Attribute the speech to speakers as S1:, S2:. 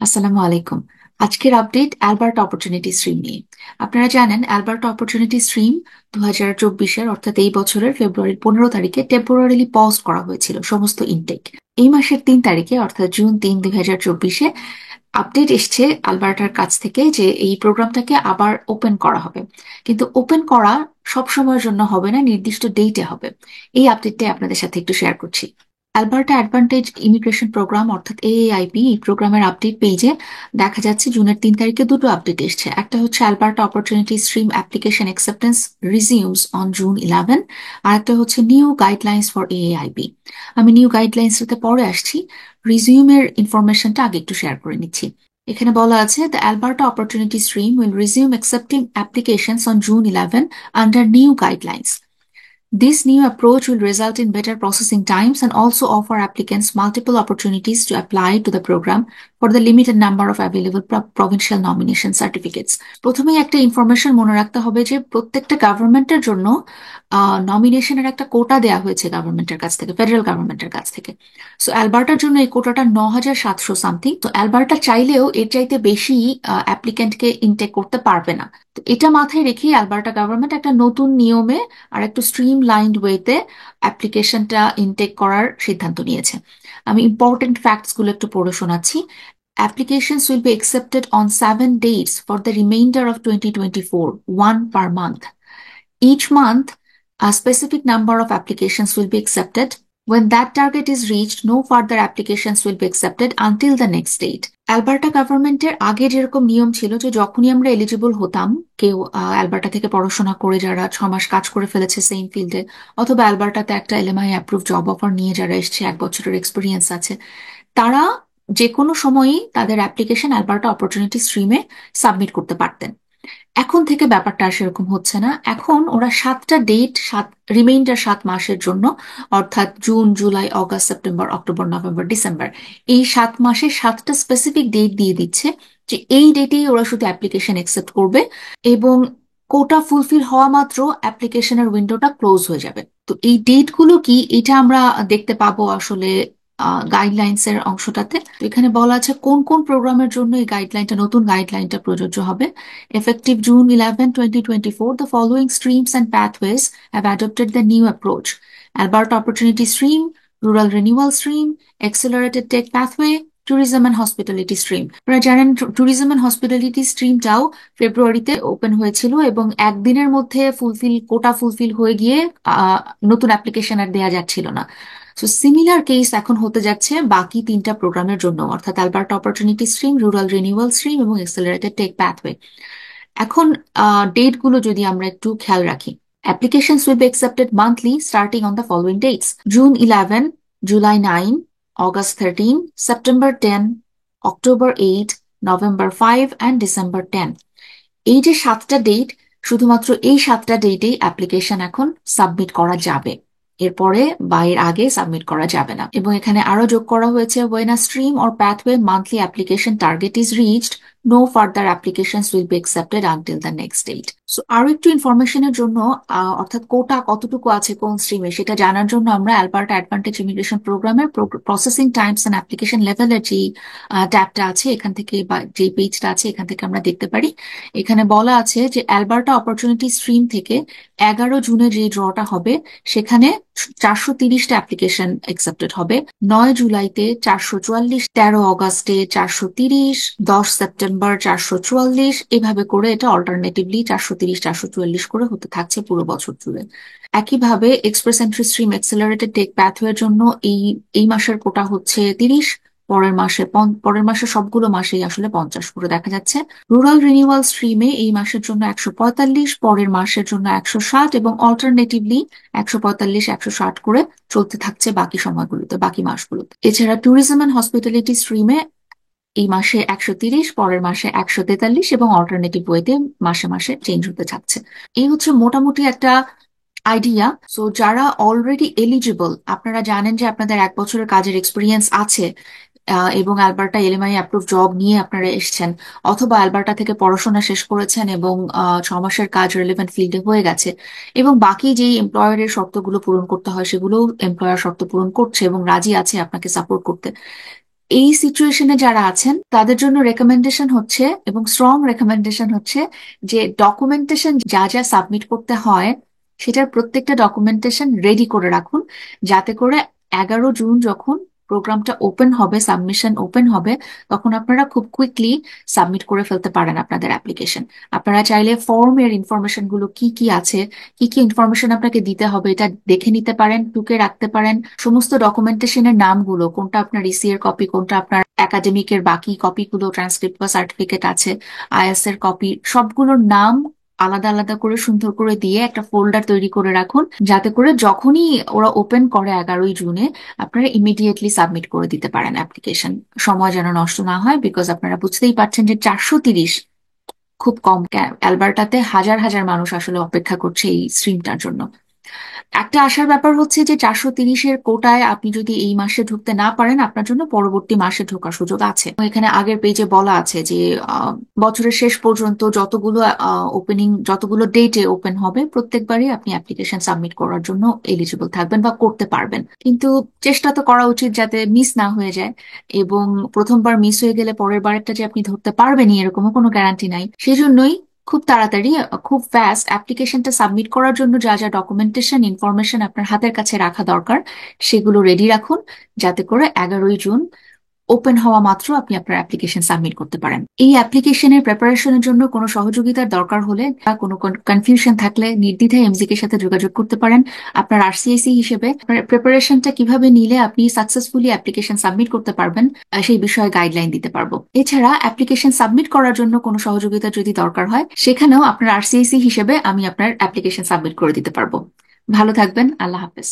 S1: আসসালামু আলাইকুম। আজকের আপডেট অ্যালবার্টা অপরচুনিটি স্ট্রিম নিয়ে। আপনারা জানেন অ্যালবার্টা অপরচুনিটি স্ট্রিম 2024-এর অর্থাৎ এই বছরের ফেব্রুয়ারির 15 তারিখে টেম্পোরারিলি পজ করা হয়েছিল সমস্ত ইনটেক। এই মাসের 3 তারিখে অর্থাৎ জুন 3, 2024-এ আপডেট এসছে আলবার্টার কাছ থেকে যে এই প্রোগ্রামটাকে আবার ওপেন করা হবে। কিন্তু ওপেন করা সব সময়ের জন্য হবে না, নির্দিষ্ট ডেটে হবে। এই আপডেটটাই আপনাদের সাথে একটু শেয়ার করছি। অ্যালবার্টা অ্যাডভান্টেজ ইমিগ্রেশন প্রোগ্রাম অর্থাৎ এএআইপি এই প্রোগ্রামের আপডেট পেজে দেখা যাচ্ছে জুনের 3 তারিখে দুটো আপডেট এসছে। একটা হচ্ছে Alberta opportunity stream application acceptance resumes on June 11, আর একটা হচ্ছে নিউ গাইডলাইন্স ফর এএআইপি। আমি নিউ গাইডলাইন্সটাতে পরে আসছি, রিজিউমের ইনফরমেশনটা আগে একটু শেয়ার করে নিচ্ছি। এখানে বলা আছে the Alberta opportunity stream will resume accepting applications on June 11 under new guidelines. This new approach will result in better processing times and also offer applicants multiple opportunities to apply to the program for the limited number of available provincial nomination certificates. প্রথমেই একটা information মনে রাখতে হবে যে প্রত্যেকটা গভর্নমেন্টের জন্য নমিনেশনের একটা কোটা দেওয়া হয়েছে গভর্নমেন্টের কাছ থেকে, ফেডারেল গভর্নমেন্টের কাছ থেকে। সো অ্যালবার্টার জন্য এই কোটাটা 9,700 সামথিং। তো অ্যালবার্টা চাইলেও এর চাইতে বেশি অ্যাপ্লিকেন্টকে ইনটেক করতে পারবে না। তো এটা মাথায় রেখে অ্যালবার্টা গভর্নমেন্ট একটা নতুন নিয়মে আর একটু স্ট্রিম লাইন্ড ওয়েতে অ্যাপ্লিকেশনটা ইনটেক করার সিদ্ধান্ত নিয়েছে। আমি ইম্পর্টেন্ট ফ্যাক্টস গুলো একটু পড়ে শোনাচ্ছি। Applications will be accepted on 7 dates for the remainder of 2024, one per month. Each month, a specific number of applications will be accepted. When that target is reached, no further applications will be accepted until the next date. Alberta গভর্নমেন্টের আগে যেরকম নিয়ম ছিল যে যখনই আমরা eligible হতাম, কেউ অ্যালবার্টা থেকে পড়াশোনা করে যারা 6 মাস কাজ করে ফেলেছে সেম ফিল্ডে, অথবা অ্যালবার্টাতে একটা এলএমআই অ্যাপ্রুভ জব অফার নিয়ে যারা এসছে, 1 বছরের এক্সপিরিয়েন্স আছে, তারা যে কোনো সময়ই তাদের অ্যাপ্লিকেশন অ্যালবার্টা অপরচুনিটি স্ট্রিমে সাবমিট করতে পারতেন। এখন থেকে ব্যাপারটা আর সেরকম হচ্ছে না। এখন ওরা 7টা ডেট, রিমাইন্ডার 7 মাসের জন্য, অর্থাৎ June, July, August, September, October, November, December, এই 7 মাসে 7টা স্পেসিফিক ডেট দিয়ে দিচ্ছে যে এই ডেটেই ওরা শুধু অ্যাপ্লিকেশন একসেপ্ট করবে, এবং কোটা ফুলফিল হওয়া মাত্র অ্যাপ্লিকেশনের উইন্ডোটা ক্লোজ হয়ে যাবে। তো এই ডেটগুলো কি, এটা আমরা দেখতে পাবো আসলে গাইডলাইন্স এর অংশটাতে। তো এখানে বলা আছে কোন কোন প্রোগ্রামের জন্য এই গাইডলাইনটা, নতুন গাইডলাইনটা প্রযোজ্য হবে। Effective June 11, 2024, the following streams and pathways have adopted the new approach: Alberta Opportunity Stream, Rural Renewal Stream, Accelerated Tech Pathway, tourism and hospitality stream. আপনারা জানেন ট্যুরিজম অ্যান্ড হসপিটালিটি স্ট্রিমটাও ফেব্রুয়ারিতে ওপেন হয়েছিল এবং একদিনের মধ্যে কোটা ফুলফিল হয়ে গিয়ে আহ, নতুন অ্যাপ্লিকেশন আর দেওয়া যাচ্ছিল না। সো সিমিলার কেস এখন হতে যাচ্ছে বাকি 3টা প্রোগ্রামের জন্য, অর্থাৎ Alberta opportunity stream, rural renewal stream এবং এক্সেলারেটেড টেক প্যাথওয়ে। এখন ডেট গুলো যদি আমরা একটু খেয়াল রাখি, applications will be accepted monthly starting on the following dates: June 11, July 9, August 13, September 10, October 8, November 5 and December 10। এই যে 7টা ডেট, শুধুমাত্র এই 7টা ডেটেই অ্যাপ্লিকেশন এখন সাবমিট করা যাবে। এরপরে বা এর আগে সাবমিট করা যাবে না। এবং এখানে আরো যোগ করা হয়েছে when a stream or pathway monthly application target is reached, no further applications will be accepted until the next date. So আরো একটু ইনফরমেশনের জন্য, অর্থাৎ কোটা কতটুকু আছে কোন স্ট্রিমে সেটা জানার জন্য আমরা অ্যালবার্টা অ্যাডভান্টেজ ইমিগ্রেশন প্রোগ্রামের প্রসেসিং টাইমস এন্ড অ্যাপ্লিকেশন লেভেলের যে ট্যাবটা আছে এখান থেকে, বা যে পেজটা আছে এখান থেকে আমরা দেখতে পারি। এখানে বলা আছে যে অ্যালবার্টা অপরচুনিটি স্ট্রিম থেকে 11 জুনে যে ড্রটা হবে সেখানে 430টা অ্যাপ্লিকেশন অ্যাকসেপ্টেড হবে, 9 জুলাইতে 444, 13 অগাস্টে 430, 10 সেপ্টেম্বর 444, এভাবে করে এটা অল্টারনেটিভলি 430, 444 করে হতে থাকছে পুরো বছর জুড়ে। একইভাবে express entry stream accelerated tech প্যাথওয়ের জন্য এই এই মাসের কোটা হচ্ছে 30, পরের মাসে সবগুলো মাসেই আসলে 50 করে দেখা যাচ্ছে। রুরাল রিনিউয়াল স্ট্রিমে এই মাসের জন্য 145, পরের মাসের জন্য 160 এবং অল্টারনেটিভলি 145, 160 করে চলতে থাকছে বাকি সময়গুলোতে, বাকি মাসগুলোতে। এছাড়া ট্যুরিজম অ্যান্ড হসপিটালিটি স্ট্রিমে এই মাসে 130, পরের মাসে 143 এবং অল্টারনেটিভ ওয়েতে মাসে মাসে চেঞ্জ হতে থাকছে। এই হচ্ছে মোটামুটি একটা আইডিয়া। সো যারা অলরেডি এলিজিবল, আপনারা জানেন যে আপনাদের 1 বছরের কাজের এক্সপিরিয়েন্স আছে, এবং অ্যালবার্টা এলএমআই অ্যাপ্রুভ জব নিয়ে আপনারা এসেছেন, অথবা অ্যালবার্টা থেকে পড়াশোনা শেষ করেছেন এবং 6 মাসের কাজ রেলেভেন্ট ফিল্ডে হয়ে গেছে, এবং বাকি যেই এমপ্লয়ারের শর্তগুলো পূরণ করতে হয় সেগুলো এমপ্লয়ার শর্ত পূরণ করছে এবং রাজি আছে আপনাকে সাপোর্ট করতে, এই সিচুয়েশনে যারা আছেন তাদের জন্য রেকমেন্ডেশন হচ্ছে, এবং স্ট্রং রেকমেন্ডেশন হচ্ছে, যে ডকুমেন্টেশন যা যা সাবমিট করতে হয় সেটার প্রত্যেকটা ডকুমেন্টেশন রেডি করে রাখুন, যাতে করে 11 জুন যখন প্রোগ্রামটা ওপেন হবে, সাবমিশন ওপেন হবে, তখন আপনারা খুব কুইকলি সাবমিট করে ফেলতে পারেন আপনাদের অ্যাপ্লিকেশন। আপনারা চাইলে ফর্মের ইনফরমেশন গুলো কি কি আছে, কি কি ইনফরমেশন আপনাকে দিতে হবে, এটা দেখে নিতে পারেন, টুকে রাখতে পারেন। সমস্ত ডকুমেন্টেশনের নামগুলো, কোনটা আপনার ইসি এর কপি, কোনটা আপনার একাডেমিকের বাকি কপিগুলো, ট্রান্সক্রিপ্ট বা সার্টিফিকেট আছে, আইএস এর কপি, সবগুলোর নাম আলাদা আলাদা করে সুন্দর করে দিয়ে একটা ফোল্ডার তৈরি করে রাখুন, যাতে করে যখনই ওরা ওপেন করে 11 জুনে আপনারা ইমিডিয়েটলি সাবমিট করে দিতে পারেন অ্যাপ্লিকেশন। সময় যেন নষ্ট না হয়, বিকজ আপনারা বুঝতেই পারছেন যে 430 খুব কম। অ্যালবার্টাতে হাজার হাজার মানুষ আসলে অপেক্ষা করছে এই স্ট্রিমটার জন্য। একটা আশার ব্যাপার হচ্ছে যে 430-এর কোটায় আপনি যদি এই মাসে ঢুকতে না পারেন, আপনার জন্য পরবর্তী মাসে ঢোকার সুযোগ আছে। এখানে আগের পেজে বলা আছে যে বছরের শেষ পর্যন্ত যতগুলো ওপেনিং, যতগুলো ডেটে ওপেন হবে, প্রত্যেকবারই আপনি অ্যাপ্লিকেশন সাবমিট করার জন্য এলিজিবল থাকবেন বা করতে পারবেন। কিন্তু চেষ্টা তো করা উচিত যাতে মিস না হয়ে যায়, এবং প্রথমবার মিস হয়ে গেলে পরের বারেরটা যে আপনি ধরতে পারবেনই এরকমও কোনো গ্যারান্টি নাই। সেই জন্যই খুব তাড়াতাড়ি, খুব ফাস্ট অ্যাপ্লিকেশনটা সাবমিট করার জন্য যা যা ডকুমেন্টেশন ইনফরমেশন আপনার হাতের কাছে রাখা দরকার সেগুলো রেডি রাখুন, যাতে করে 11 জুন ওপেন হওয়া মাত্র আপনি আপনার অ্যাপ্লিকেশন সাবমিট করতে পারেন। এই অ্যাপ্লিকেশনের প্রিপারেশনের জন্য কোনো সহযোগিতার দরকার হলে বা কোনো কনফিউশন থাকলে নির্দ্বিধায় এমজিকে সাথে যোগাযোগ করতে পারেন। আপনার আরসিআইসি হিসেবে প্রিপারেশনটা কিভাবে নিলে আপনি সাকসেসফুলি অ্যাপ্লিকেশন সাবমিট করতে পারবেন, সেই বিষয়ে গাইডলাইন দিতে পারবো। এছাড়া অ্যাপ্লিকেশন সাবমিট করার জন্য কোনো সহযোগিতা যদি দরকার হয়, সেখানেও আপনার আরসিআইসি হিসেবে আমি আপনার অ্যাপ্লিকেশন সাবমিট করে দিতে পারবো। ভালো থাকবেন। আল্লাহ হাফেজ।